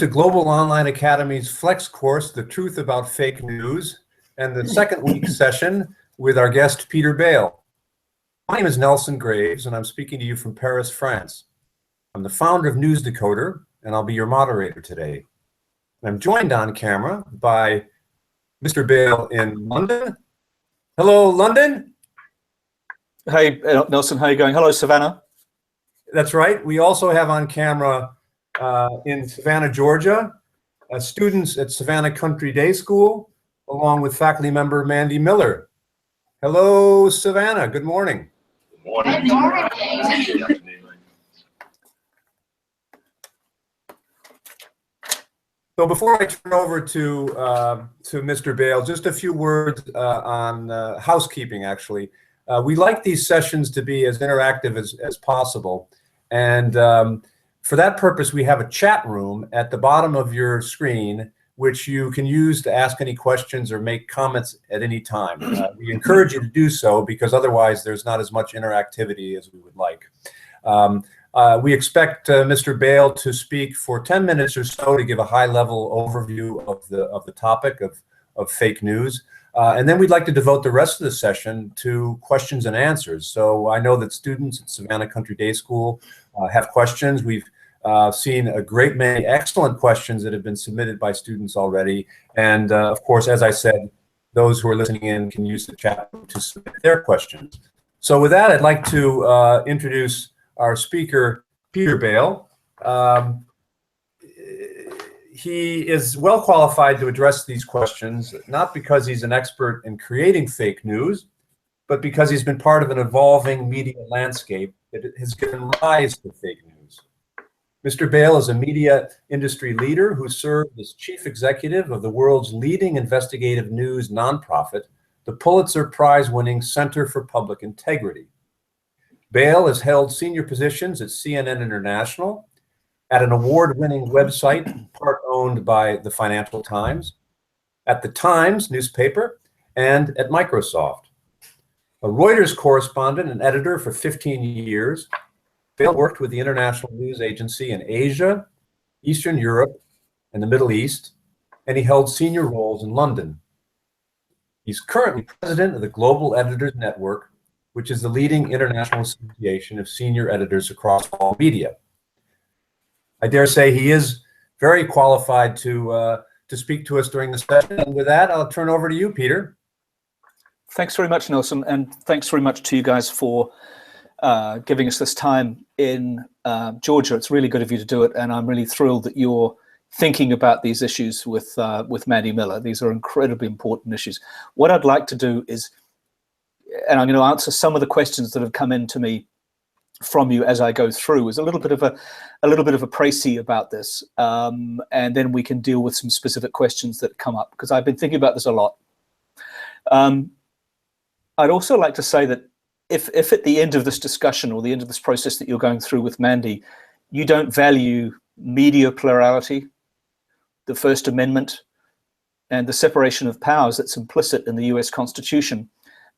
to Global Online Academy's Flex course, The Truth About Fake News, and the second week session with our guest, Peter Bale. My name is Nelson Graves, and I'm speaking to you from Paris, France. I'm the founder of News Decoder, and I'll be your moderator today. I'm joined on camera by Mr. Bale in London. Hello, London. Hey, Nelson, how are you going? Hello, Savannah. That's right. We also have on camera in Savannah, Georgia, students at Savannah Country Day School, along with faculty member Mandy Miller. Hello, Savannah. Good morning. Good morning. Good morning. So before I turn over to Mr. Bale, just a few words on housekeeping, actually. We like these sessions to be as interactive as possible. And for that purpose, we have a chat room at the bottom of your screen, which you can use to ask any questions or make comments at any time. We encourage you to do so because otherwise there's not as much interactivity as we would like. We expect Mr. Bale to speak for 10 minutes or so to give a high-level overview of the topic of fake news. And then we'd like to devote the rest of the session to questions and answers. So I know that students at Savannah Country Day School have questions. We've seen a great many excellent questions that have been submitted by students already. And of course, as I said, those who are listening in can use the chat room to submit their questions. So with that, I'd like to introduce our speaker, Peter Bale. He is well qualified to address these questions, not because he's an expert in creating fake news, but because he's been part of an evolving media landscape that has given rise to fake news. Mr. Bale is a media industry leader who served as chief executive of the world's leading investigative news nonprofit, the Pulitzer Prize-winning Center for Public Integrity. Bale has held senior positions at CNN International, at an award-winning website, part owned by the Financial Times, at the Times newspaper, and at Microsoft. A Reuters correspondent and editor for 15 years, Bale worked with the International News Agency in Asia, Eastern Europe, and the Middle East, and he held senior roles in London. He's currently president of the Global Editors Network, which is the leading international association of senior editors across all media. I dare say he is very qualified to speak to us during the session. And with that, I'll turn over to you, Peter. Thanks very much, Nelson, and thanks very much to you guys for giving us this time in Georgia. It's really good of you to do it, and I'm really thrilled that you're thinking about these issues with Mandy Miller. These are incredibly important issues. What I'd like to do is, and I'm going to answer some of the questions that have come in to me from you as I go through, is a little bit of a précis about this, and then we can deal with some specific questions that come up, because I've been thinking about this a lot. I'd also like to say that if at the end of this discussion or the end of this process that you're going through with Mandy, you don't value media plurality, the First Amendment, and the separation of powers that's implicit in the US Constitution,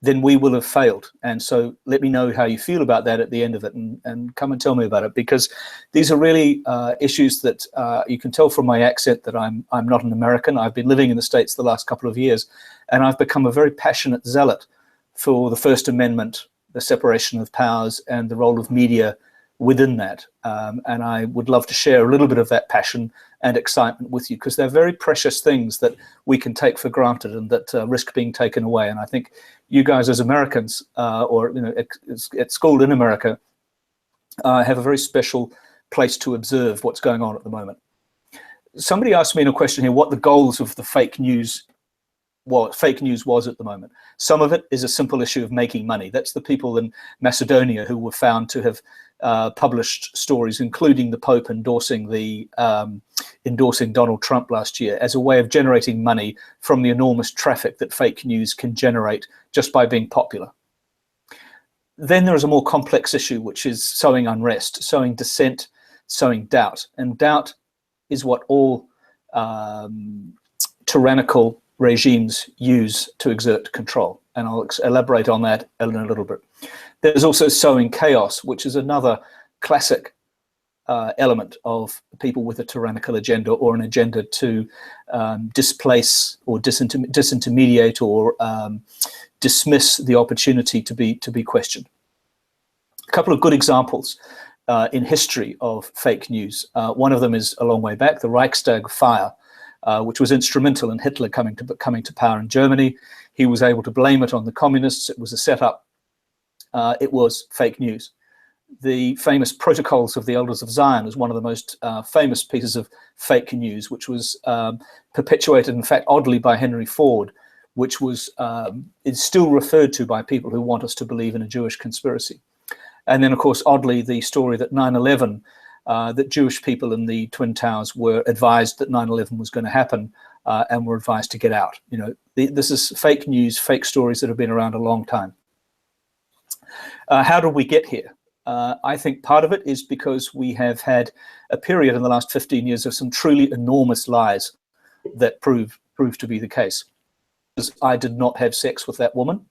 then we will have failed. And so let me know how you feel about that at the end of it, and come and tell me about it, because these are really issues that you can tell from my accent that I'm not an American. I've been living in the States the last couple of years, and I've become a very passionate zealot for the First Amendment, the separation of powers, and the role of media within that. And I would love to share a little bit of that passion and excitement with you, because they're very precious things that we can take for granted and that risk being taken away. And I think you guys as Americans, or at school in America, have a very special place to observe what's going on at the moment. Somebody asked me in a question here what the goals of the fake news was at the moment. Some of it is a simple issue of making money. That's the people in Macedonia who were found to have published stories, including the Pope endorsing Donald Trump last year, as a way of generating money from the enormous traffic that fake news can generate just by being popular. Then there is a more complex issue, which is sowing unrest, sowing dissent, sowing doubt. And doubt is what all tyrannical regimes use to exert control. And I'll elaborate on that in a little bit. There's also sowing chaos, which is another classic element of people with a tyrannical agenda or an agenda to displace or disintermediate or dismiss the opportunity to be questioned. A couple of good examples in history of fake news. One of them is a long way back, the Reichstag fire, which was instrumental in Hitler coming to power in Germany. He was able to blame it on the communists. It was a setup. It was fake news. The famous Protocols of the Elders of Zion is one of the most famous pieces of fake news, which was perpetuated, in fact, oddly by Henry Ford, which was is still referred to by people who want us to believe in a Jewish conspiracy. And then, of course, oddly, the story that 9/11, that Jewish people in the Twin Towers were advised that 9/11 was going to happen and were advised to get out. You know, this is fake news, fake stories that have been around a long time. How did we get here? I think part of it is because we have had a period in the last 15 years of some truly enormous lies that proved to be the case. I did not have sex with that woman,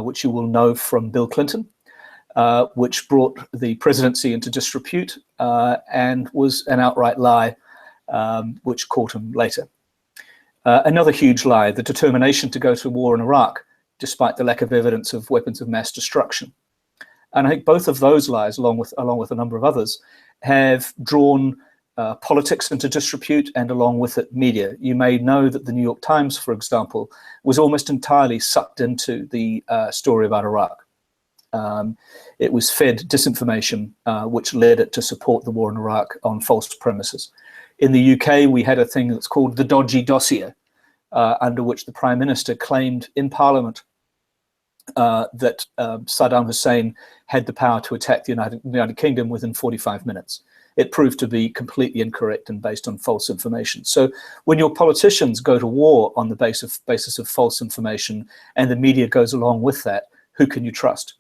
which you will know from Bill Clinton, which brought the presidency into disrepute and was an outright lie, which caught him later. Another huge lie, the determination to go to war in Iraq, despite the lack of evidence of weapons of mass destruction. And I think both of those lies, along with a number of others, have drawn politics into disrepute and along with it media. You may know that the New York Times, for example, was almost entirely sucked into the story about Iraq. It was fed disinformation, which led it to support the war in Iraq on false premises. In the UK, we had a thing that's called the dodgy dossier, under which the Prime Minister claimed in Parliament that Saddam Hussein had the power to attack the United Kingdom within 45 minutes. It proved to be completely incorrect and based on false information. So when your politicians go to war on the basis of false information and the media goes along with that, who can you trust?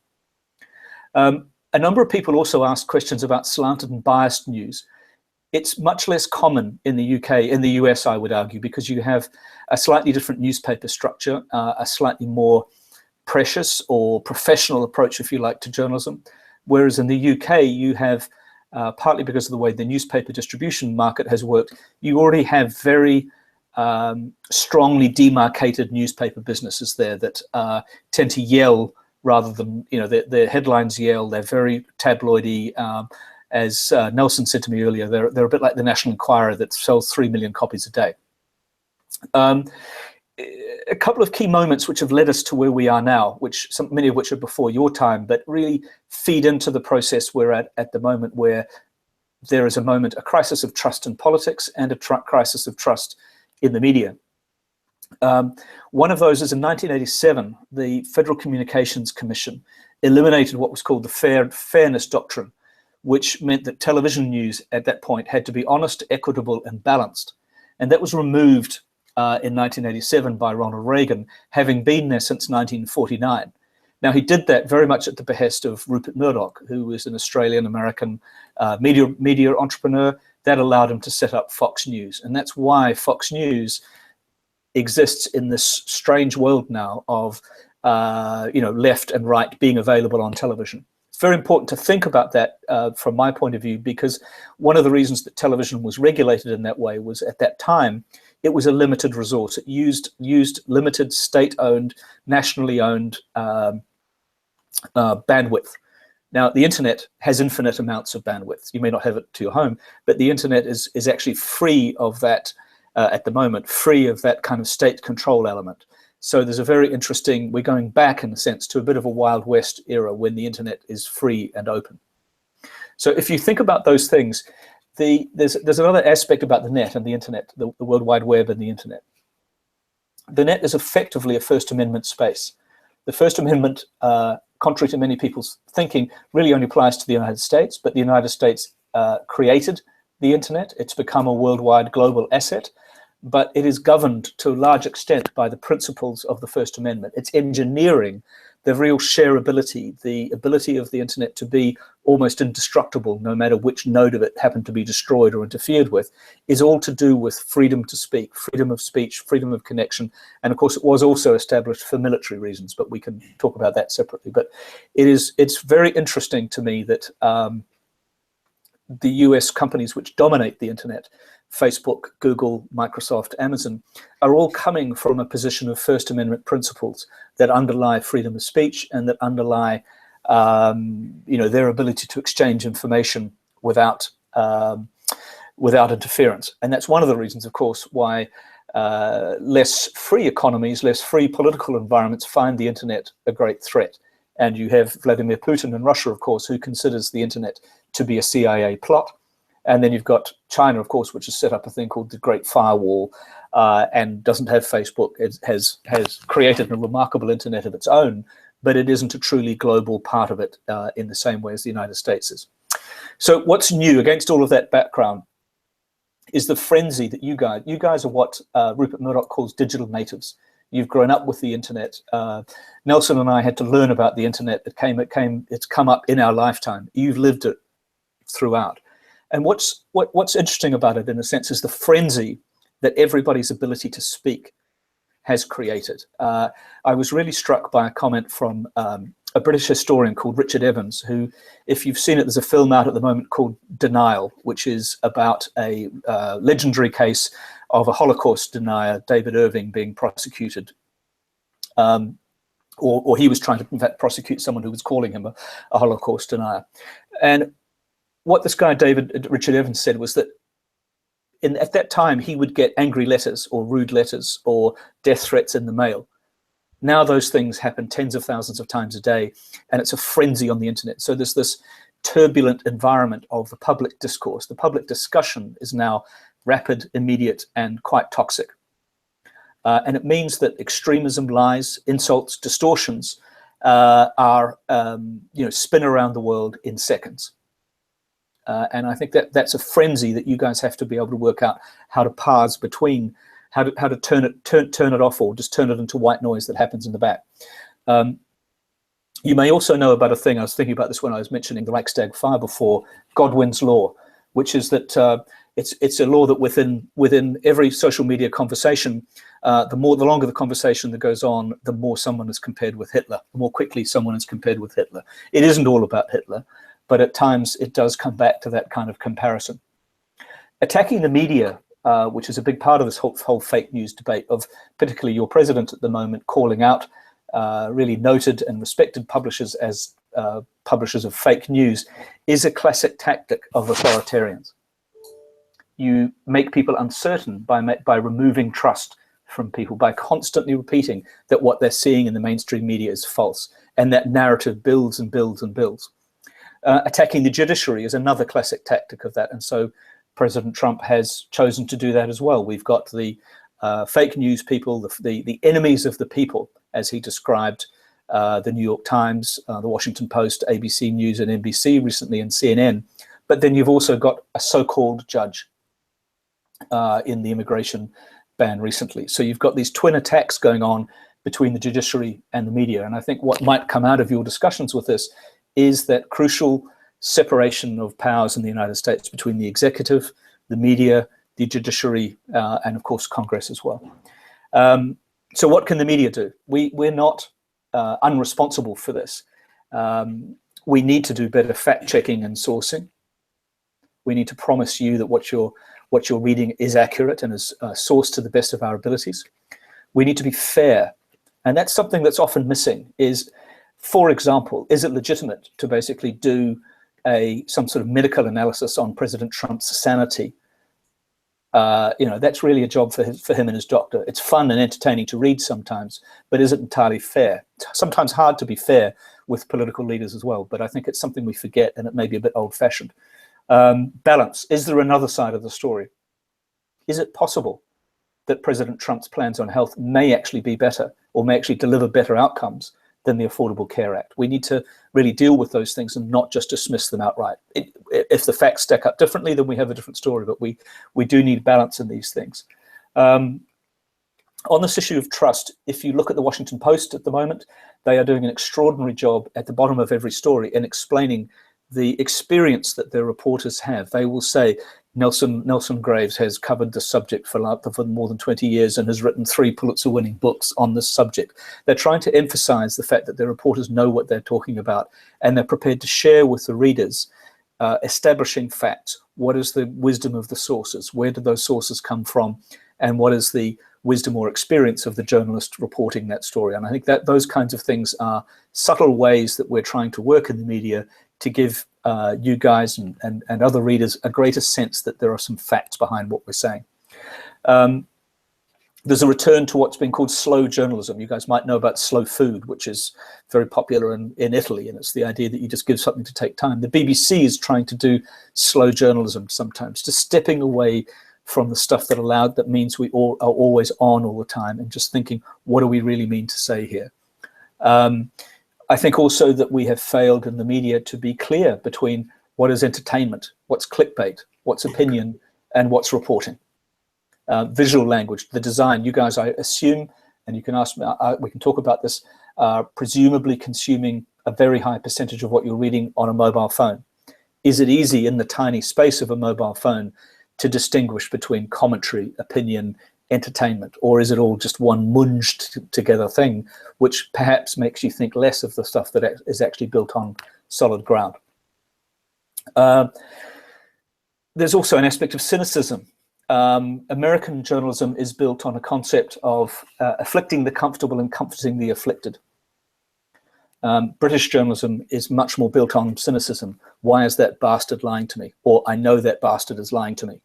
A number of people also ask questions about slanted and biased news. It's much less common in the UK, in the US, I would argue, because you have a slightly different newspaper structure, a slightly more precious or professional approach, if you like, to journalism. Whereas in the UK, you have, partly because of the way the newspaper distribution market has worked, you already have very strongly demarcated newspaper businesses there that tend to yell rather than, you know, their headlines yell. They're very tabloidy. As Nelson said to me earlier, they're a bit like the National Enquirer that sells 3 million copies a day. A couple of key moments which have led us to where we are now, many of which are before your time, but really feed into the process we're at the moment, where there is a crisis of trust in politics and a crisis of trust in the media. One of those is in 1987, the Federal Communications Commission eliminated what was called the Fairness Doctrine, which meant that television news at that point had to be honest, equitable, and balanced. And that was removed in 1987 by Ronald Reagan, having been there since 1949. Now, he did that very much at the behest of Rupert Murdoch, who was an Australian-American media entrepreneur. That allowed him to set up Fox News. And that's why Fox News exists in this strange world now of left and right being available on television. It's very important to think about that from my point of view, because one of the reasons that television was regulated in that way was at that time, it was a limited resource. It used limited state-owned, nationally owned bandwidth. Now, the internet has infinite amounts of bandwidth. You may not have it to your home, but the internet is actually free of that, at the moment, free of that kind of state control element. So there's a very interesting, we're going back in a sense to a bit of a Wild West era when the internet is free and open. So if you think about those things, there's another aspect about the net and the internet, the World Wide Web and the internet. The net is effectively a First Amendment space. The First Amendment, contrary to many people's thinking, really only applies to the United States, but the United States created the internet. It's become a worldwide global asset, but it is governed to a large extent by the principles of the First Amendment. It's engineering the real shareability, the ability of the internet to be almost indestructible, no matter which node of it happened to be destroyed or interfered with, is all to do with freedom to speak, freedom of speech, freedom of connection. And of course, it was also established for military reasons, but we can talk about that separately. But it's very interesting to me that the US companies which dominate the internet, Facebook, Google, Microsoft, Amazon, are all coming from a position of First Amendment principles that underlie freedom of speech and that underlie their ability to exchange information without interference. And that's one of the reasons, of course, why less free economies, less free political environments find the internet a great threat. And you have Vladimir Putin in Russia, of course, who considers the internet to be a CIA plot. And then you've got China, of course, which has set up a thing called the Great Firewall and doesn't have Facebook. It has created a remarkable internet of its own, but it isn't a truly global part of it in the same way as the United States is. So what's new against all of that background is the frenzy that you guys are what Rupert Murdoch calls digital natives. You've grown up with the internet. Nelson and I had to learn about the internet. It's come up in our lifetime. You've lived it throughout. And what's interesting about it, in a sense, is the frenzy that everybody's ability to speak has created. I was really struck by a comment from a British historian called Richard Evans, who, if you've seen it, there's a film out at the moment called Denial, which is about a legendary case of a Holocaust denier, David Irving, being prosecuted. Or he was trying to, in fact, prosecute someone who was calling him a Holocaust denier. And what this guy, Richard Evans, said was that at that time, he would get angry letters or rude letters or death threats in the mail. Now those things happen tens of thousands of times a day, and it's a frenzy on the internet. So there's this turbulent environment of the public discourse. The public discussion is now rapid, immediate, and quite toxic. And it means that extremism, lies, insults, distortions are spin around the world in seconds. And I think that's a frenzy that you guys have to be able to work out how to parse between, how to turn it off, or just turn it into white noise that happens in the back. You may also know about a thing, I was thinking about this when I was mentioning the Reichstag fire before, Godwin's law, which is that it's a law that within every social media conversation, the longer the conversation that goes on, the more someone is compared with Hitler, the more quickly someone is compared with Hitler. It isn't all about Hitler, but at times it does come back to that kind of comparison. Attacking the media, which is a big part of this whole fake news debate, of particularly your president at the moment calling out really noted and respected publishers as publishers of fake news, is a classic tactic of authoritarians. You make people uncertain by removing trust from people, by constantly repeating that what they're seeing in the mainstream media is false, and that narrative builds and builds and builds. Attacking the judiciary is another classic tactic of that, and so President Trump has chosen to do that as well. We've got the fake news people, the enemies of the people, as he described the New York Times, the Washington Post, ABC News and NBC recently, and CNN. But then you've also got a so-called judge in the immigration ban recently. So you've got these twin attacks going on between the judiciary and the media. And I think what might come out of your discussions with this is that crucial separation of powers in the United States between the executive, the media, the judiciary, and of course Congress as well. So what can the media do? We're not unresponsible for this. We need to do better fact-checking and sourcing. We need to promise you that what you're reading is accurate and is sourced to the best of our abilities. We need to be fair, and that's something that's often missing. Is, for example, is it legitimate to basically do some sort of medical analysis on President Trump's sanity? That's really a job for him and his doctor. It's fun and entertaining to read sometimes, but is it entirely fair? It's sometimes hard to be fair with political leaders as well, but I think it's something we forget, and it may be a bit old-fashioned. Balance. Is there another side of the story? Is it possible that President Trump's plans on health may actually be better, or may actually deliver better outcomes than the Affordable Care Act? We need to really deal with those things and not just dismiss them outright. If the facts stack up differently, then we have a different story, but we do need balance in these things. On this issue of trust, if you look at the Washington Post at the moment, they are doing an extraordinary job at the bottom of every story in explaining the experience that their reporters have. They will say, Nelson Graves has covered the subject for more than 20 years and has written 3 Pulitzer-winning books on this subject. They're trying to emphasize the fact that their reporters know what they're talking about, and they're prepared to share with the readers establishing facts. What is the wisdom of the sources? Where do those sources come from? And what is the wisdom or experience of the journalist reporting that story? And I think that those kinds of things are subtle ways that we're trying to work in the media to give you guys and other readers a greater sense that there are some facts behind what we're saying. There's a return to what's been called slow journalism. You guys might know about slow food, which is very popular in Italy, and it's the idea that you just give something to take time. The BBC is trying to do slow journalism sometimes, just stepping away from the stuff that means we all are always on all the time and just thinking, what do we really mean to say here? I think also that we have failed in the media to be clear between what is entertainment, what's clickbait, what's opinion, and what's reporting. Visual language, the design, you guys, I assume, and you can ask me, we can talk about this, presumably consuming a very high percentage of what you're reading on a mobile phone. Is it easy in the tiny space of a mobile phone to distinguish between commentary, opinion, entertainment, or is it all just one munged together thing, which perhaps makes you think less of the stuff that is actually built on solid ground? There's also an aspect of cynicism. American journalism is built on a concept of afflicting the comfortable and comforting the afflicted. British journalism is much more built on cynicism. Why is that bastard lying to me? Or I know that bastard is lying to me.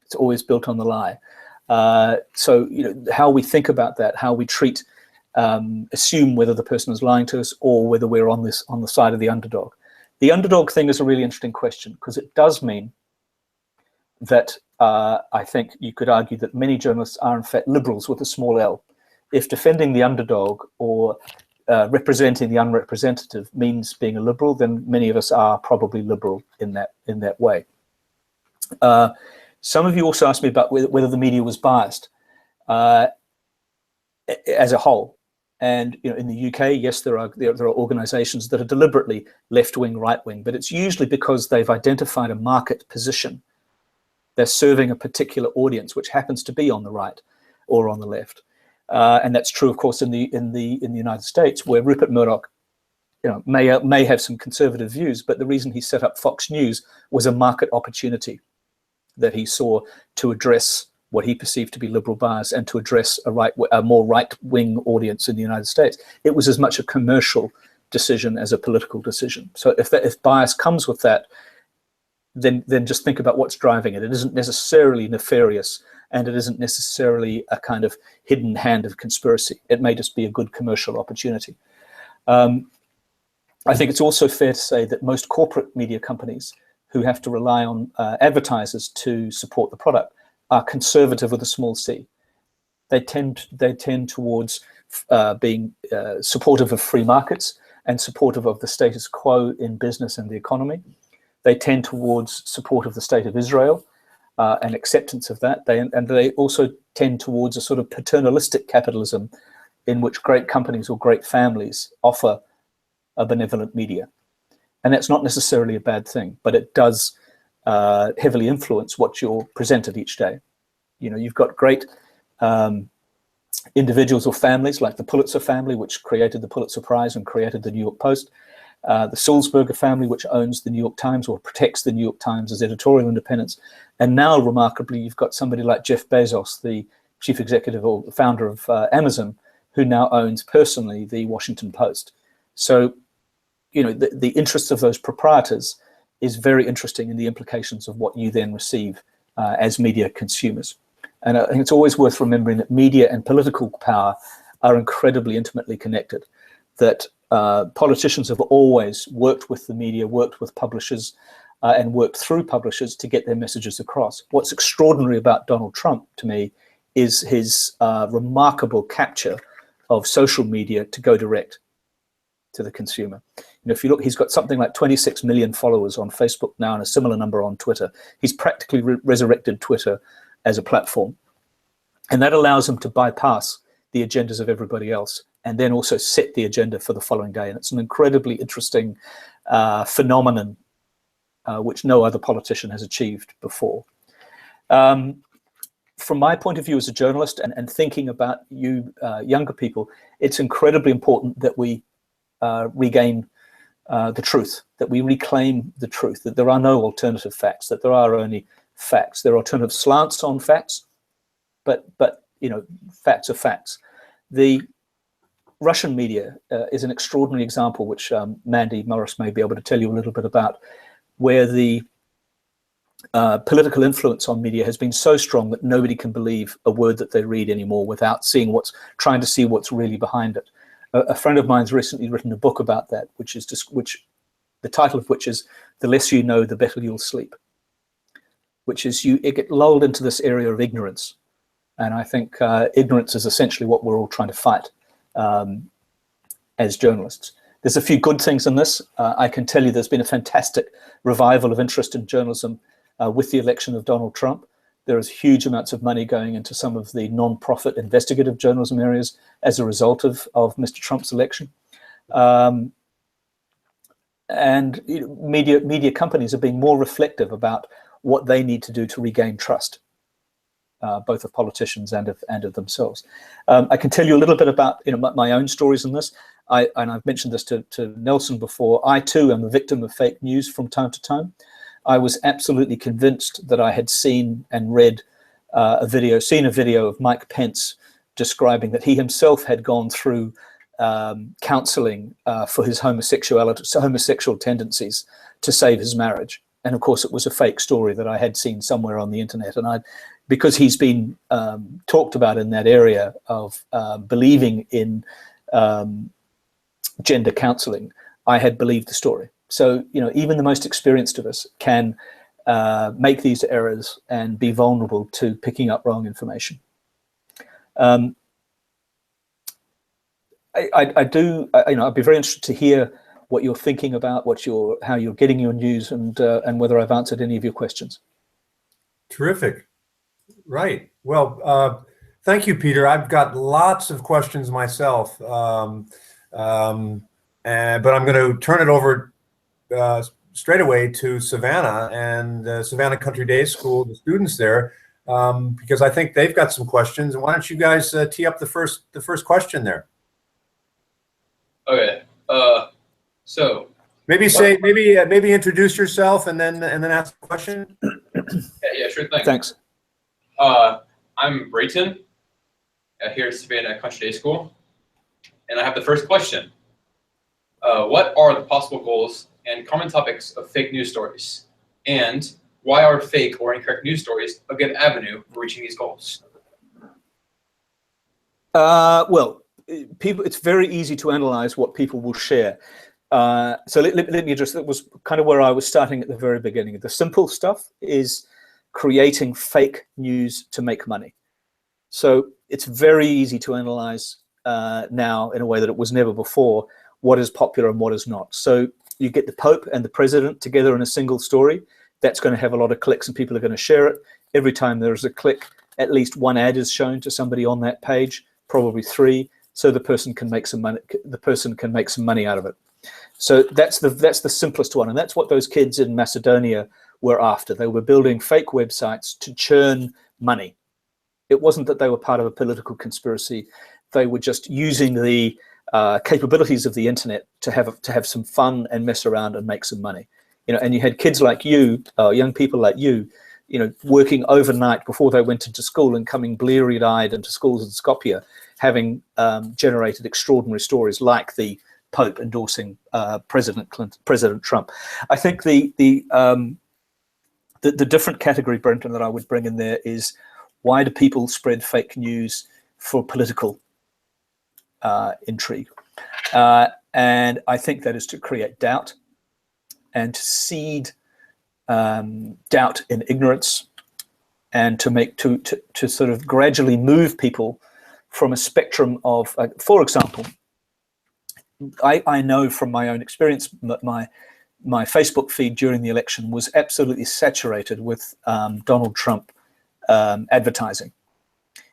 It's always built on the lie. So, you know, how we think about that, how we treat, assume whether the person is lying to us or whether we're on the side of the underdog. The underdog thing is a really interesting question because it does mean that I think you could argue that many journalists are in fact liberals with a small l. If defending the underdog or representing the unrepresentative means being a liberal, then many of us are probably liberal in that way. Some of you also asked me about whether the media was biased as a whole. And you know, in the UK, yes, there are organisations that are deliberately left-wing, right-wing, but it's usually because they've identified a market position. They're serving a particular audience, which happens to be on the right or on the left, and that's true, of course, in the United States, where Rupert Murdoch, you know, may have some conservative views, but the reason he set up Fox News was a market opportunity that he saw to address what he perceived to be liberal bias and to address a more right-wing audience in the United States. It was as much a commercial decision as a political decision. So if bias comes with that, then just think about what's driving it. It isn't necessarily nefarious, and it isn't necessarily a kind of hidden hand of conspiracy. It may just be a good commercial opportunity. I think it's also fair to say that most corporate media companies who have to rely on advertisers to support the product are conservative with a small c. They tend towards being supportive of free markets and supportive of the status quo in business and the economy. They tend towards support of the state of Israel and acceptance of that. They also tend towards a sort of paternalistic capitalism in which great companies or great families offer a benevolent media. And that's not necessarily a bad thing, but it does heavily influence what you're presented each day. You know, you've got great individuals or families like the Pulitzer family, which created the Pulitzer Prize and created the New York Post. The Sulzberger family, which owns the New York Times or protects the New York Times as editorial independence. And now, remarkably, you've got somebody like Jeff Bezos, the chief executive or founder of Amazon, who now owns personally the Washington Post. So, you know, the interests of those proprietors is very interesting in the implications of what you then receive as media consumers. And I think it's always worth remembering that media and political power are incredibly intimately connected, that politicians have always worked with the media, worked with publishers, and worked through publishers to get their messages across. What's extraordinary about Donald Trump, to me, is his remarkable capture of social media to go direct to the consumer. You know, if you look, he's got something like 26 million followers on Facebook now and a similar number on Twitter. He's practically resurrected Twitter as a platform. And that allows him to bypass the agendas of everybody else and then also set the agenda for the following day. And it's an incredibly interesting phenomenon which no other politician has achieved before. From my point of view as a journalist and thinking about you younger people, it's incredibly important that we regain the truth, that we reclaim the truth, that there are no alternative facts, that there are only facts. There are alternative slants on facts, but facts are facts. The Russian media is an extraordinary example, which Mandy Morris may be able to tell you a little bit about, where the political influence on media has been so strong that nobody can believe a word that they read anymore without trying to see what's really behind it. A friend of mine's recently written a book about that, which the title of which is "The Less You Know, the Better You'll Sleep," which is you get lulled into this area of ignorance. And I think ignorance is essentially what we're all trying to fight as journalists. There's a few good things in this. I can tell you there's been a fantastic revival of interest in journalism with the election of Donald Trump. There is huge amounts of money going into some of the non-profit investigative journalism areas as a result of Mr. Trump's election. And media companies are being more reflective about what they need to do to regain trust, both of politicians and of themselves. I can tell you a little bit about my own stories in this. And I've mentioned this to Nelson before. I too am a victim of fake news from time to time. I was absolutely convinced that I had seen and read a video of Mike Pence describing that he himself had gone through counseling for his homosexual tendencies to save his marriage. And of course, it was a fake story that I had seen somewhere on the internet. And because he's been talked about in that area of believing in gender counseling, I had believed the story. So, even the most experienced of us can make these errors and be vulnerable to picking up wrong information. I'd be very interested to hear what you're thinking about, how you're getting your news, and whether I've answered any of your questions. Terrific. Right. Well, thank you, Peter. I've got lots of questions myself, but I'm going to turn it over straight away to Savannah and Savannah Country Day School, the students there, because I think they've got some questions. And why don't you guys tee up the first question there? Okay. So maybe introduce yourself and then ask the question. Yeah, sure thing. Thanks. I'm Brayton here at Savannah Country Day School, and I have the first question. What are the possible goals and common topics of fake news stories? And why are fake or incorrect news stories a good avenue for reaching these goals? Well, it's very easy to analyze what people will share. So let me address, that was kind of where I was starting at the very beginning. The simple stuff is creating fake news to make money. So it's very easy to analyze now in a way that it was never before, what is popular and what is not. So you get the Pope and the President together in a single story. That's going to have a lot of clicks and people are going to share it. Every time there's a click, at least one ad is shown to somebody on that page, probably 3, so the person can make some money out of it. So that's the simplest one, and that's what those kids in Macedonia were after. They were building fake websites to churn money. It wasn't that they were part of a political conspiracy. They were just using the capabilities of the internet to have some fun and mess around and make some money. And you had kids like you, young people like you, working overnight before they went into school and coming bleary-eyed into schools in Skopje, having generated extraordinary stories like the Pope endorsing President Trump. I think the different category, Brenton, that I would bring in there is, why do people spread fake news for political intrigue? And I think that is to create doubt and to seed doubt in ignorance, and to sort of gradually move people from a spectrum of, for example, I know from my own experience that my Facebook feed during the election was absolutely saturated with Donald Trump advertising.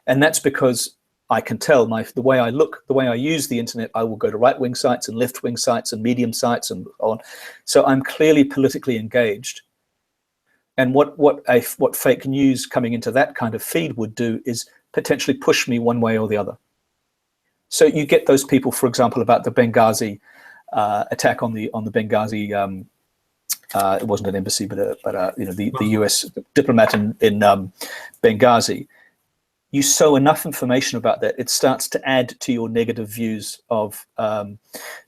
And that's because I can tell the way I look, the way I use the internet, I will go to right-wing sites and left-wing sites and medium sites and on. So I'm clearly politically engaged. And what fake news coming into that kind of feed would do is potentially push me one way or the other. So you get those people, for example, about the Benghazi attack on the Benghazi. It wasn't an embassy, but the U.S. diplomat in Benghazi. You sow enough information about that, it starts to add to your negative views of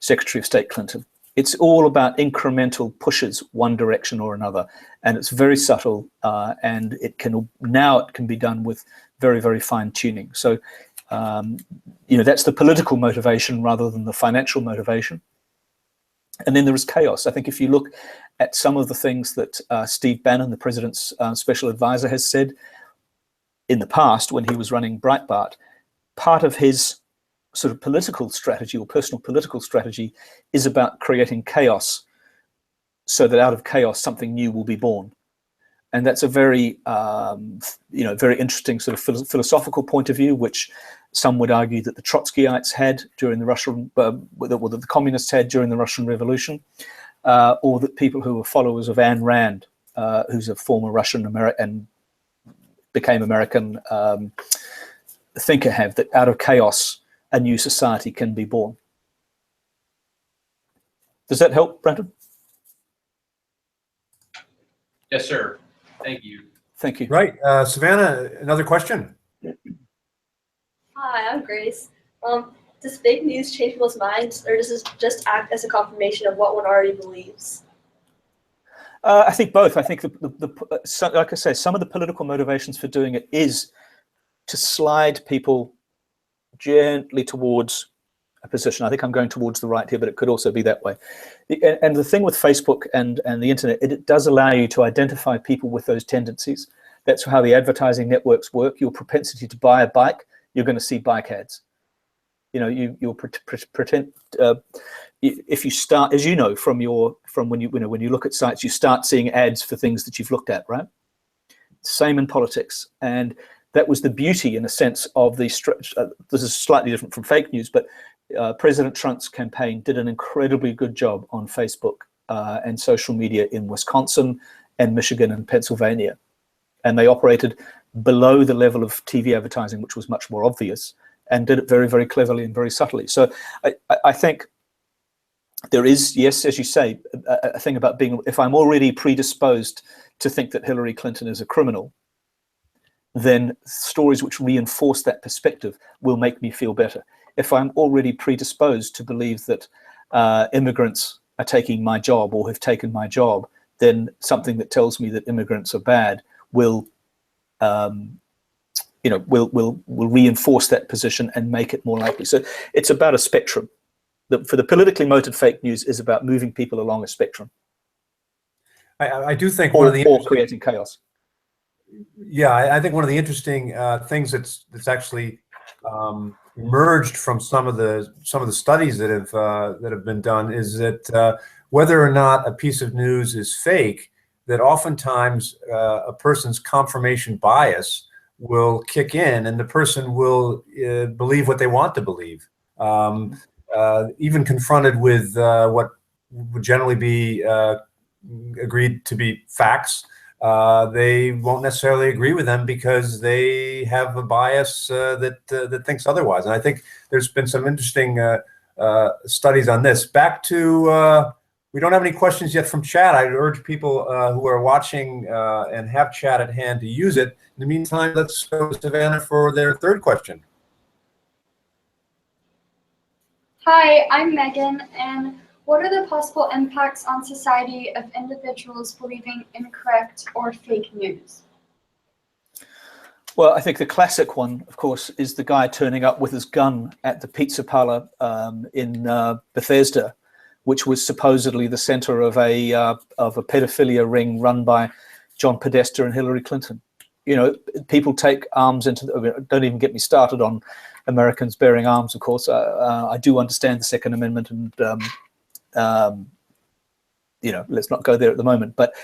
Secretary of State Clinton. It's all about incremental pushes one direction or another, and it's very subtle, and it can be done with very, very fine tuning. So, that's the political motivation rather than the financial motivation. And then there is chaos. I think if you look at some of the things that Steve Bannon, the president's special advisor, has said in the past when he was running Breitbart, part of his sort of political strategy or personal political strategy is about creating chaos so that out of chaos something new will be born. And that's a very, very interesting sort of philosophical point of view, which some would argue that the Trotskyites had during the Russian, that the communists had during the Russian Revolution, or that people who were followers of Ayn Rand, who's a former Russian and became American thinker, have, that out of chaos a new society can be born. Does that help, Brandon? Yes, sir. Thank you. Thank you. Right. Savannah, another question. Hi, I'm Grace. Does fake news change people's minds, or does it just act as a confirmation of what one already believes? I think both. I think like I say, some of the political motivations for doing it is to slide people gently towards a position. I think I'm going towards the right here, but it could also be that way. And the thing with Facebook and the internet, it does allow you to identify people with those tendencies. That's how the advertising networks work. Your propensity to buy a bike, you're going to see bike ads. You'll pretend. If you start, as you know, from when you look at sites, you start seeing ads for things that you've looked at, right? Same in politics, and that was the beauty, in a sense, of the. This is slightly different from fake news, but President Trump's campaign did an incredibly good job on Facebook and social media in Wisconsin and Michigan and Pennsylvania, and they operated below the level of TV advertising, which was much more obvious, and did it very, very cleverly and very subtly. So I think there is, yes, as you say, a thing about being, if I'm already predisposed to think that Hillary Clinton is a criminal, then stories which reinforce that perspective will make me feel better. If I'm already predisposed to believe that immigrants are taking my job or have taken my job, then something that tells me that immigrants are bad will reinforce that position and make it more likely. So it's about a spectrum. For the politically motivated fake news is about moving people along a spectrum. I do think or creating chaos. Yeah, I think one of the interesting things that's actually emerged from some of the studies that have been done is that whether or not a piece of news is fake, that oftentimes a person's confirmation bias will kick in, and the person will believe what they want to believe. Even confronted with what would generally be agreed to be facts, they won't necessarily agree with them because they have a bias that thinks otherwise. And I think there's been some interesting studies on this. Back to, we don't have any questions yet from chat. I'd urge people who are watching and have chat at hand to use it. In the meantime, let's go to Savannah for their third question. Hi, I'm Megan, and what are the possible impacts on society of individuals believing incorrect or fake news? Well, I think the classic one, of course, is the guy turning up with his gun at the pizza parlor in Bethesda, which was supposedly the center of a pedophilia ring run by John Podesta and Hillary Clinton. People take arms don't even get me started on Americans bearing arms, of course. I do understand the Second Amendment, and let's not go there at the moment. But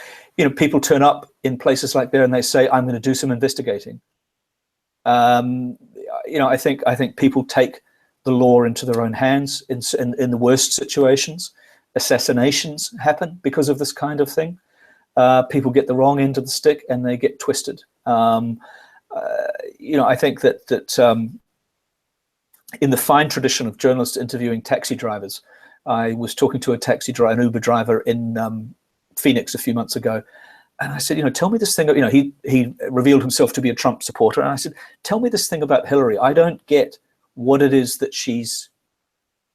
people turn up in places like there and they say, "I'm going to do some investigating." I think people take the law into their own hands in the worst situations. Assassinations happen because of this kind of thing. People get the wrong end of the stick and they get twisted. I think that in the fine tradition of journalists interviewing taxi drivers, I was talking to an Uber driver in Phoenix a few months ago, and I said, tell me this thing. He revealed himself to be a Trump supporter, and I said, tell me this thing about Hillary. I don't get what it is that she's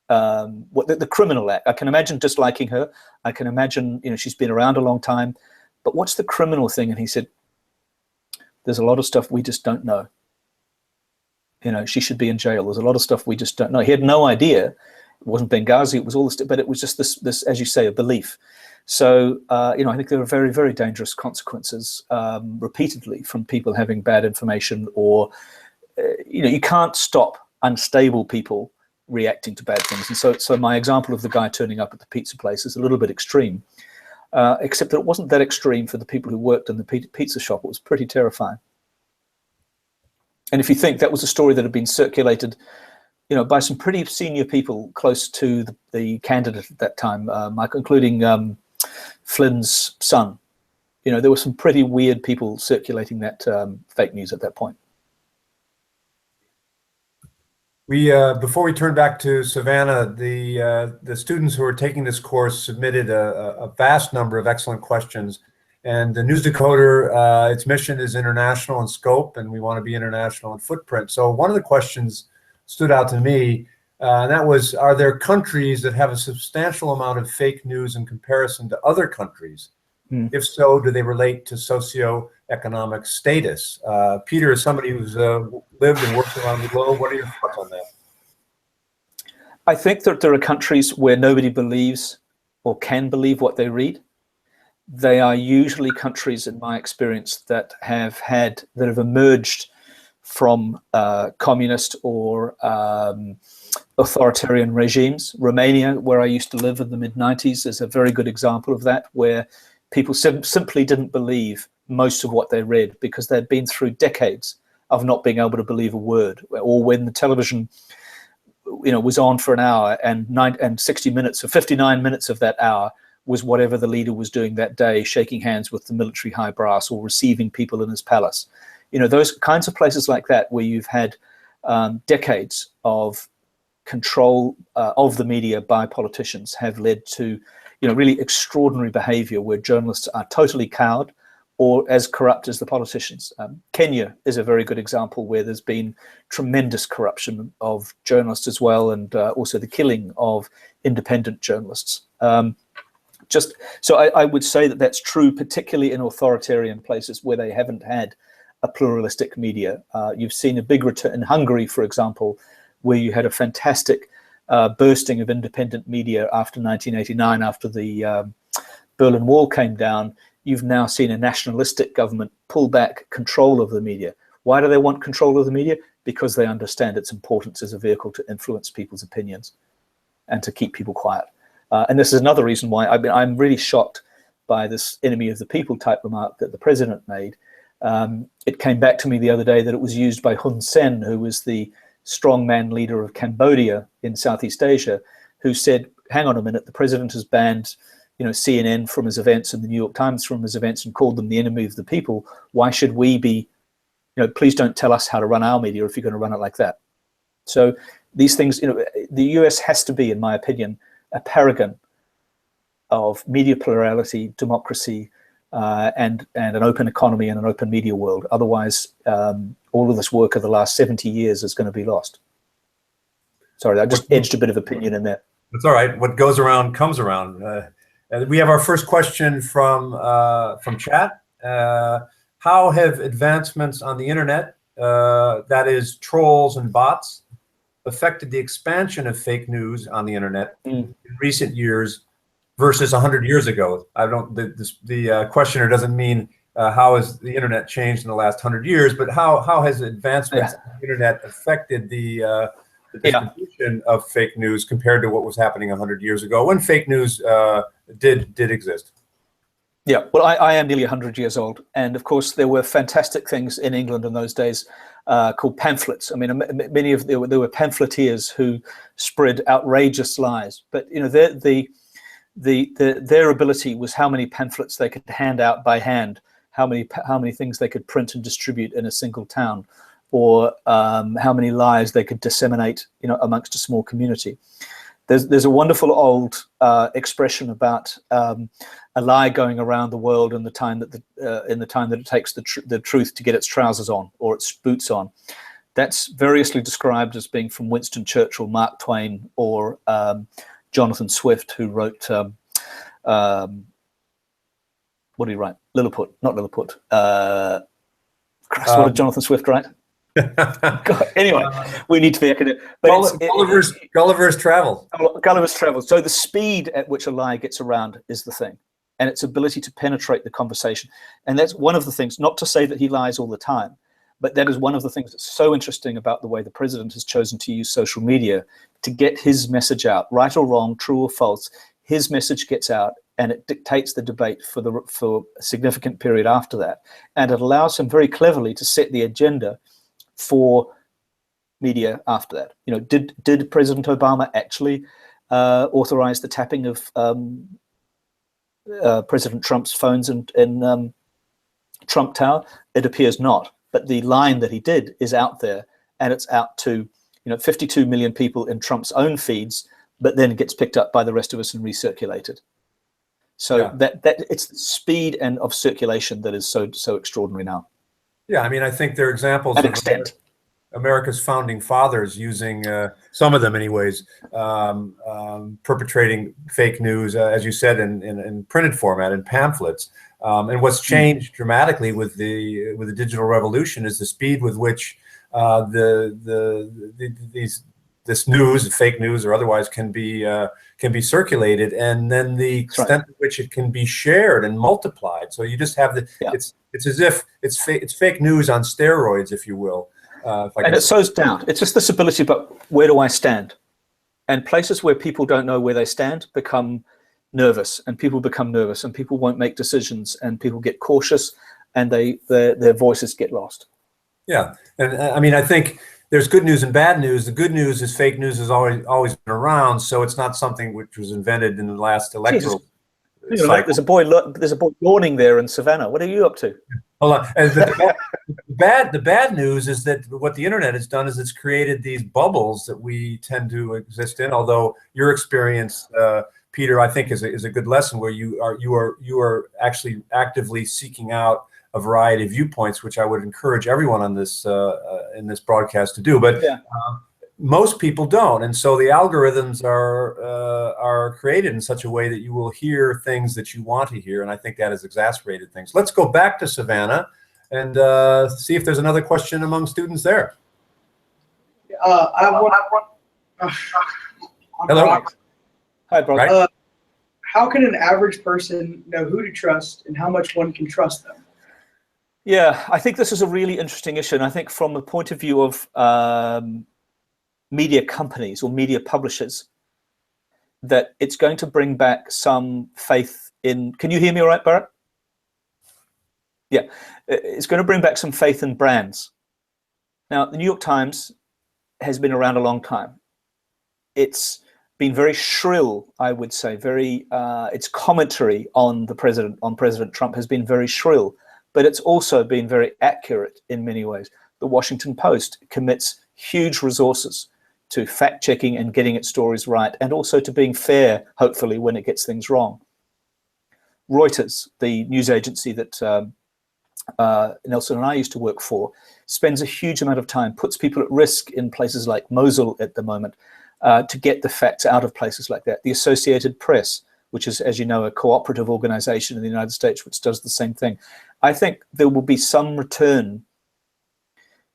what the criminal act. I can imagine disliking her. I can imagine she's been around a long time, but what's the criminal thing? And he said, there's a lot of stuff we just don't know. She should be in jail. There's a lot of stuff we just don't know. He had no idea. It wasn't Benghazi. It was all this, but it was just this, as you say, a belief. So, I think there are very, very dangerous consequences repeatedly from people having bad information, or, you can't stop unstable people reacting to bad things. And so my example of the guy turning up at the pizza place is a little bit extreme, except that it wasn't that extreme for the people who worked in the pizza shop. It was pretty terrifying. And if you think that was a story that had been circulated, by some pretty senior people close to the candidate at that time, Michael, including Flynn's son, there were some pretty weird people circulating that fake news at that point. Before we turn back to Savannah, the students who are taking this course submitted a vast number of excellent questions. And the News Decoder, its mission is international in scope, and we want to be international in footprint. So one of the questions stood out to me, and that was, are there countries that have a substantial amount of fake news in comparison to other countries? If so, do they relate to socioeconomic status? Peter, as somebody who's lived and worked around the globe, what are your thoughts on that? I think that there are countries where nobody believes or can believe what they read. They are usually countries, in my experience, that have emerged from communist or authoritarian regimes. Romania, where I used to live in the mid-90s, is a very good example of that, where people simply didn't believe most of what they read because they'd been through decades of not being able to believe a word. Or when the television was on for an hour and 60 minutes or 59 minutes of that hour was whatever the leader was doing that day, shaking hands with the military high brass or receiving people in his palace. Those kinds of places like that, where you've had decades of control of the media by politicians, have led to really extraordinary behavior where journalists are totally cowed or as corrupt as the politicians. Kenya is a very good example where there's been tremendous corruption of journalists as well, and also the killing of independent journalists. So I would say that that's true, particularly in authoritarian places where they haven't had a pluralistic media. You've seen a big return in Hungary, for example, where you had a fantastic bursting of independent media after 1989, after the Berlin Wall came down. You've now seen a nationalistic government pull back control of the media. Why do they want control of the media? Because they understand its importance as a vehicle to influence people's opinions and to keep people quiet. And this is another reason why I'm really shocked by this enemy of the people type remark that the president made. It came back to me the other day that it was used by Hun Sen, who was the strongman leader of Cambodia in Southeast Asia, who said, hang on a minute, the president has banned CNN from his events and the New York Times from his events and called them the enemy of the people. Why should we be, please don't tell us how to run our media if you're going to run it like that. So these things, the US has to be, in my opinion, a paragon of media plurality, democracy, and an open economy and an open media world. Otherwise, all of this work of the last 70 years is going to be lost. Sorry, I just edged a bit of opinion in there. That's all right. What goes around comes around. We have our first question from chat. How have advancements on the internet, that is trolls and bots, affected the expansion of fake news on the internet in recent years versus 100 years ago? The questioner doesn't mean how has the internet changed in the last 100 years, but how has advancements on the internet affected the distribution of fake news compared to what was happening 100 years ago when fake news did exist? Yeah, well, I am nearly 100 years old, and of course there were fantastic things in England in those days called pamphlets. I mean, there were pamphleteers who spread outrageous lies, but their ability was how many pamphlets they could hand out by hand, how many things they could print and distribute in a single town, or how many lies they could disseminate, amongst a small community. there's a wonderful old expression about a lie going around the world in the time that it takes the truth to get its trousers on or its boots on. That's variously described as being from Winston Churchill, Mark Twain, or Jonathan Swift, who wrote what did he write? Lilliput, not Lilliput. Christ, what did Jonathan Swift write? God, anyway, we need to be academic. But Gulliver's Travel. Gulliver's Travel. So the speed at which a lie gets around is the thing, and its ability to penetrate the conversation. And that's one of the things, not to say that he lies all the time, but that is one of the things that's so interesting about the way the president has chosen to use social media to get his message out, right or wrong, true or false. His message gets out, and it dictates the debate for a significant period after that. And it allows him very cleverly to set the agenda for media after that. You know, did President Obama actually authorize the tapping of President Trump's phones in Trump Tower? It appears not. But the line that he did is out there, and it's out to 52 million people in Trump's own feeds, but then it gets picked up by the rest of us and recirculated. So that it's the speed and of circulation that is so extraordinary now. Yeah, I mean, I think there are examples of America's founding fathers using, some of them anyways, perpetrating fake news, as you said, in printed format, in pamphlets. And what's changed dramatically with the digital revolution is the speed with which this news, fake news or otherwise, can be circulated, and then the extent to which it can be shared and multiplied. So you just have it's as if it's fake news on steroids, if you will. And it sows down. It's just this ability, but where do I stand? And places where people don't know where they stand become nervous, and people become nervous, and people won't make decisions, and people get cautious, and their voices get lost. Yeah, and I mean, I think there's good news and bad news. The good news is fake news has always been around, so it's not something which was invented in the last electoral cycle. There's a boy yawning there in Savannah. What are you up to? Hold on. And the bad news is that what the internet has done is it's created these bubbles that we tend to exist in. Although your experience, Peter, I think is a good lesson where you are actually actively seeking out a variety of viewpoints, which I would encourage everyone on this in this broadcast to do. But most people don't, and so the algorithms are created in such a way that you will hear things that you want to hear, and I think that has exacerbated things. Let's go back to Savannah and see if there's another question among students there. Hello. Hi, brother. How can an average person know who to trust and how much one can trust them? Yeah, I think this is a really interesting issue, and I think from the point of view of media companies or media publishers, that it's going to bring back some faith in. Can you hear me all right, Barrett? Yeah, it's going to bring back some faith in brands. Now, the New York Times has been around a long time. It's been very shrill, I would say. Its commentary on President Trump has been very shrill, but it's also been very accurate in many ways. The Washington Post commits huge resources to fact-checking and getting its stories right, and also to being fair, hopefully, when it gets things wrong. Reuters, the news agency that Nelson and I used to work for, spends a huge amount of time, puts people at risk in places like Mosul at the moment, to get the facts out of places like that. The Associated Press, which is, as you know, a cooperative organization in the United States, which does the same thing. I think there will be some return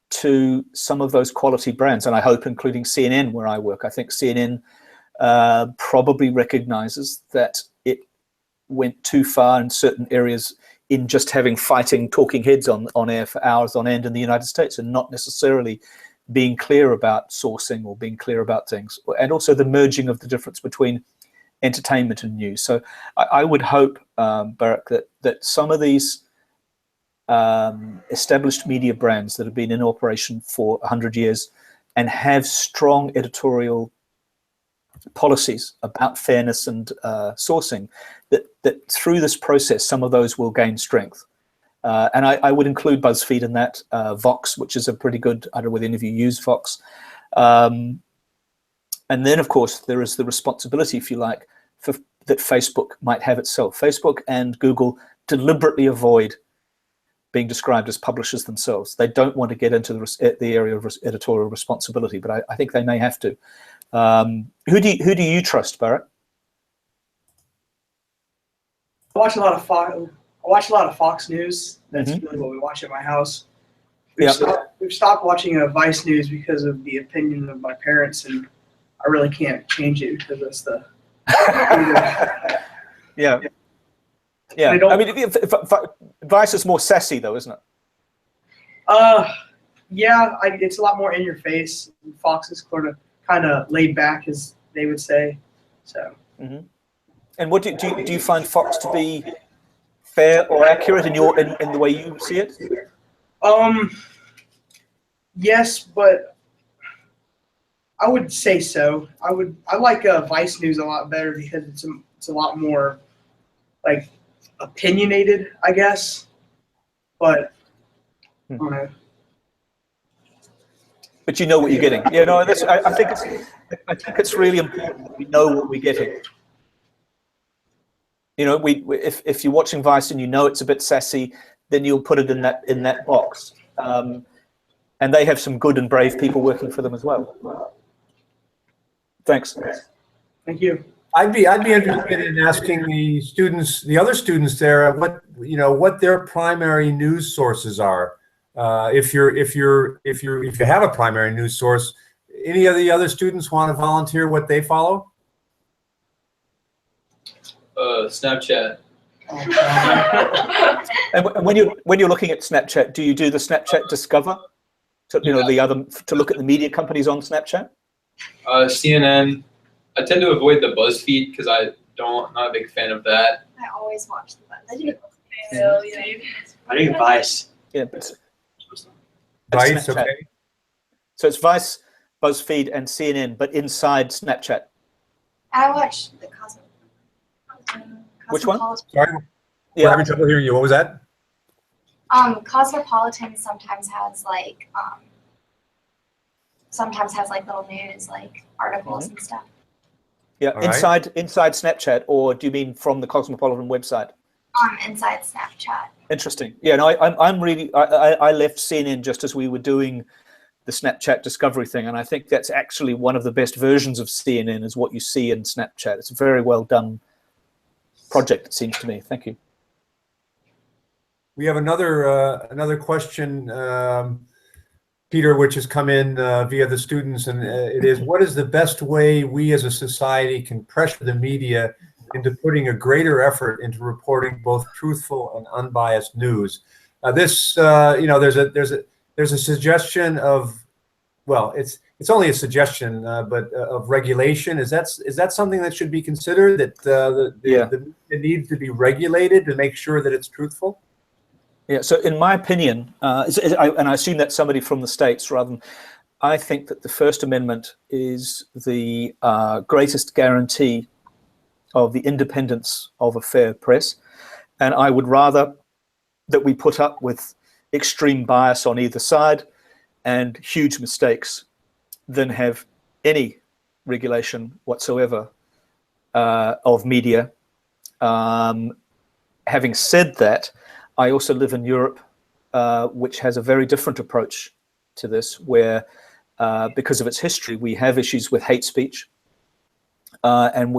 to some of those quality brands, and I hope including CNN, where I work. I think CNN probably recognizes that it went too far in certain areas in just having fighting talking heads on air for hours on end in the United States, and not necessarily being clear about sourcing or being clear about things, and also the merging of the difference between entertainment and news. So I would hope, Barak, that some of these established media brands that have been in operation for 100 years and have strong editorial policies about fairness and sourcing, that through this process, some of those will gain strength. And I would include BuzzFeed in that, Vox, which is a pretty good, I don't know whether any of you use Vox. And then, of course, there is the responsibility, if you like, that Facebook might have itself. Facebook and Google deliberately avoid being described as publishers themselves. They don't want to get into the area of editorial responsibility, but I think they may have to. Who do you trust, Barrett? I watch a lot of Fox News. That's really what we watch at my house. We've stopped watching Vice News because of the opinion of my parents, and I really can't change it because that's the. Yeah. I mean, if Vice is more sassy, though, isn't it? Yeah, it's a lot more in your face. Fox is kind of laid back, as they would say. So. And what do you find Fox to be fair or accurate in the way you see it? Yes, but I would say so. I like Vice News a lot better because it's a lot more like opinionated, I guess. But I don't know. But you know what you're getting. Yeah, no, I think it's really important that we know what we're getting. You know, if you're watching Vice and you know it's a bit sassy, then you'll put it in that box. And they have some good and brave people working for them as well. Thanks. Thank you. I'd be interested in asking the other students there, what their primary news sources are. If you have a primary news source, any of the other students want to volunteer what they follow? Snapchat. And when you're looking at Snapchat, do you do the Snapchat Discover? To look at the media companies on Snapchat? CNN. I tend to avoid the BuzzFeed because I'm not a big fan of that. I always watch the Bale. I think Vice. Yeah, but Vice, Snapchat. okay. So it's Vice, BuzzFeed, and CNN, but inside Snapchat. I watch the Which one? Sorry, we're having trouble hearing you. What was that? Cosmopolitan sometimes has like little news like articles and stuff. Yeah, All inside Snapchat, or do you mean from the Cosmopolitan website? Inside Snapchat. Interesting. Yeah, no, I left CNN just as we were doing the Snapchat Discovery thing, and I think that's actually one of the best versions of CNN is what you see in Snapchat. It's a very well done project, it seems to me. Thank you. We have another question, Peter, which has come in via the students, and it is: what is the best way we as a society can pressure the media into putting a greater effort into reporting both truthful and unbiased news? There's a suggestion of, well, it's only a suggestion, but of regulation. Is that something that should be considered? That it needs to be regulated to make sure that it's truthful? Yeah, so in my opinion, and I assume that's somebody from the States rather than, I think that the First Amendment is the greatest guarantee of the independence of a fair press. And I would rather that we put up with extreme bias on either side and huge mistakes than have any regulation whatsoever of media. Having said that, I also live in Europe, which has a very different approach to this, where because of its history, we have issues with hate speech. And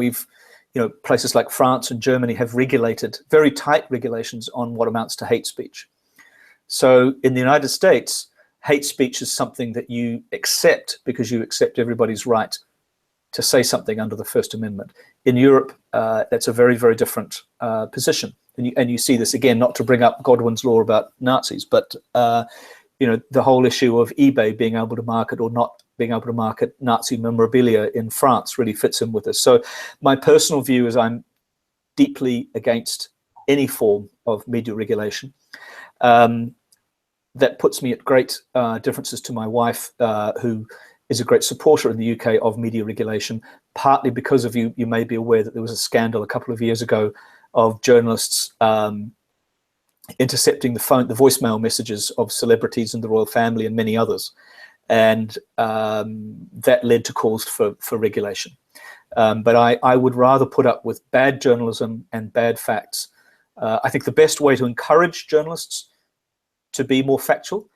places like France and Germany have regulated, very tight regulations on what amounts to hate speech. So in the United States, hate speech is something that you accept because you accept everybody's right to say something under the First Amendment. In Europe, that's a very, very different position. And you see this again, not to bring up Godwin's law about Nazis, but the whole issue of eBay being able to market or not being able to market Nazi memorabilia in France really fits in with this. So my personal view is I'm deeply against any form of media regulation. That puts me at great differences to my wife, who is a great supporter in the UK of media regulation, partly because of you may be aware that there was a scandal a couple of years ago of journalists intercepting the voicemail messages of celebrities and the royal family and many others. and that led to calls for regulation. But I would rather put up with bad journalism and bad facts. I think the best way to encourage journalists to be more factual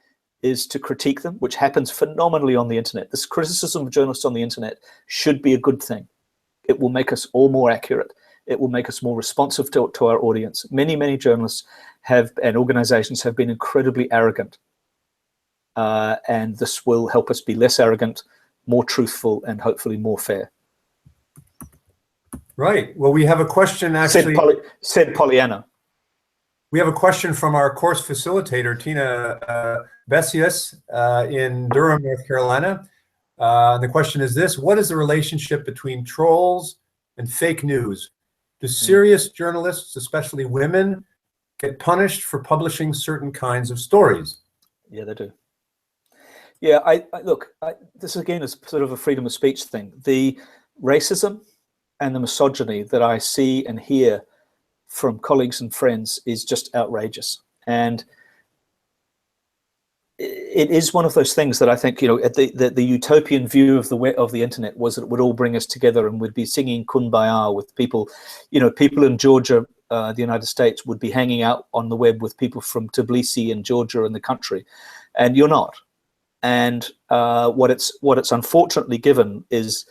is to critique them, which happens phenomenally on the internet. This criticism of journalists on the internet should be a good thing. It will make us all more accurate. It will make us more responsive to our audience. Many journalists and organizations have been incredibly arrogant. And this will help us be less arrogant, more truthful, and hopefully more fair. Right. Well, we have a question actually. Said Pollyanna. We have a question from our course facilitator, Tina Bessius, in Durham, North Carolina. The question is this: what is the relationship between trolls and fake news? Do serious journalists, especially women, get punished for publishing certain kinds of stories? Yeah, they do. Yeah, this again is sort of a freedom of speech thing. The racism and the misogyny that I see and hear from colleagues and friends is just outrageous. And it is one of those things that I think, at the utopian view of the internet was that it would all bring us together and we'd be singing Kumbaya with people, people in Georgia, the United States would be hanging out on the web with people from Tbilisi and Georgia and the country. And you're not. And what it's unfortunately given is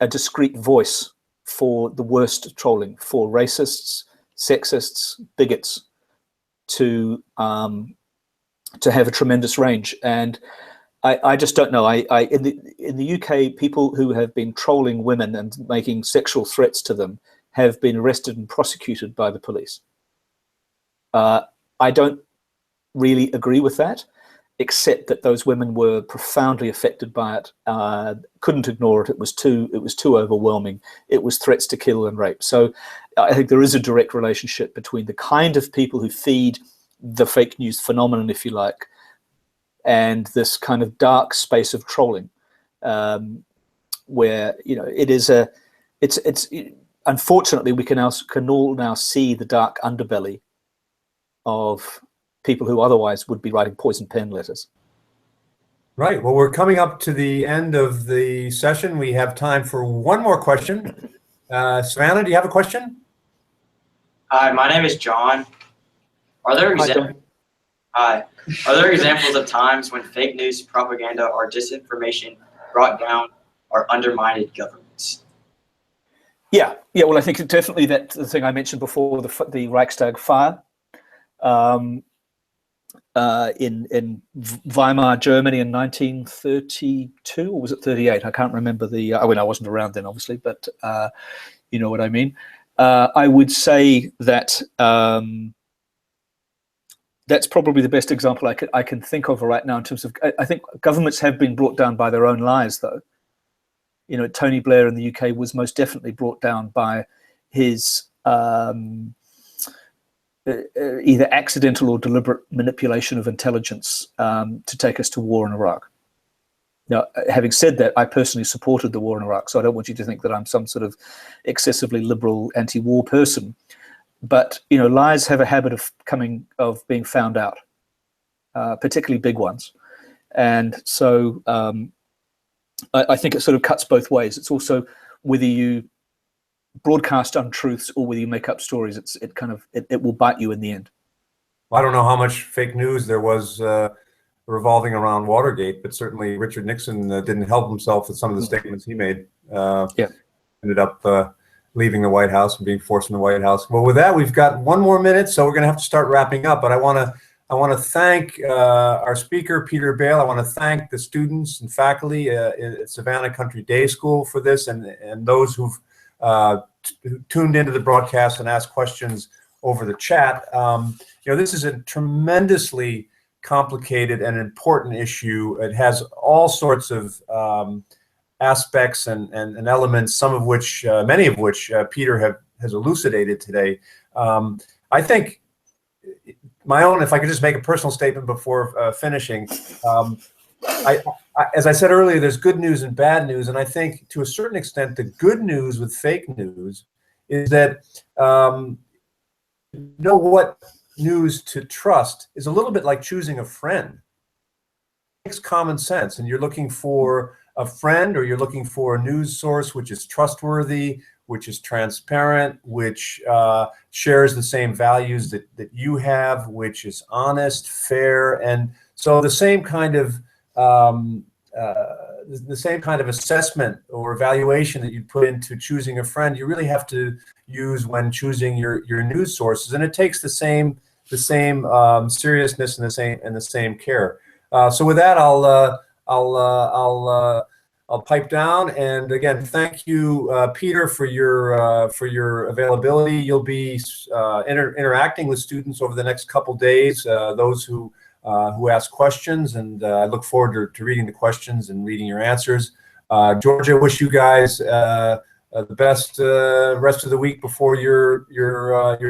a discrete voice for the worst trolling, for racists, sexists, bigots to have a tremendous range. And I just don't know. In the UK, people who have been trolling women and making sexual threats to them have been arrested and prosecuted by the police. I don't really agree with that, except that those women were profoundly affected by it, couldn't ignore it. It was too overwhelming. It was threats to kill and rape. So I think there is a direct relationship between the kind of people who feed the fake news phenomenon, if you like, and this kind of dark space of trolling, where it's unfortunately we can all now see the dark underbelly of people who otherwise would be writing poison pen letters. Right. Well, we're coming up to the end of the session. We have time for one more question. Savannah, do you have a question? Hi, my name is John. Are there examples of times when fake news, propaganda, or disinformation brought down or undermined governments? Yeah. Well, I think definitely that the thing I mentioned before, the Reichstag fire. In Weimar, Germany in 1932, or was it 38? I can't remember I wasn't around then, obviously, but you know what I mean. I would say that that's probably the best example I can think of right now in terms of. I think governments have been brought down by their own lies, though. Tony Blair in the UK was most definitely brought down by his either accidental or deliberate manipulation of intelligence to take us to war in Iraq. Now, having said that, I personally supported the war in Iraq, so I don't want you to think that I'm some sort of excessively liberal anti-war person. But lies have a habit of being found out, particularly big ones, and so I think it sort of cuts both ways. It's also whether you broadcast untruths or whether you make up stories. It will bite you in the end. Well, I don't know how much fake news there was revolving around Watergate, but certainly Richard Nixon didn't help himself with some of the statements he made. Ended up leaving the White House and being forced in the White House. Well, with that, we've got one more minute, so we're going to have to start wrapping up. But I want to thank our speaker, Peter Bale. I want to thank the students and faculty at Savannah Country Day School for this, and those who've tuned into the broadcast and asked questions over the chat. This is a tremendously complicated and important issue. It has all sorts of aspects and elements, many of which Peter has elucidated today. I think if I could just make a personal statement before finishing, as I said earlier, there's good news and bad news, and I think to a certain extent the good news with fake news is that what news to trust is a little bit like choosing a friend. makes common sense, and you're looking for a friend, or you're looking for a news source which is trustworthy, which is transparent, which shares the same values that you have, which is honest, fair, and so the same kind of assessment or evaluation that you put into choosing a friend, you really have to use when choosing your news sources, and it takes the same seriousness and the same care. So with that, I'll pipe down, and again, thank you, Peter, for your availability. You'll be interacting with students over the next couple days, those who ask questions, and I look forward to reading the questions and reading your answers. Georgia, wish you guys the best rest of the week before your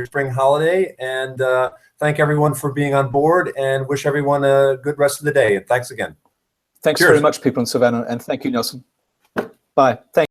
spring holiday, and thank everyone for being on board, and wish everyone a good rest of the day. And thanks again. Thanks Cheers. very much, people in Savannah, and thank you, Nelson. Bye. Thank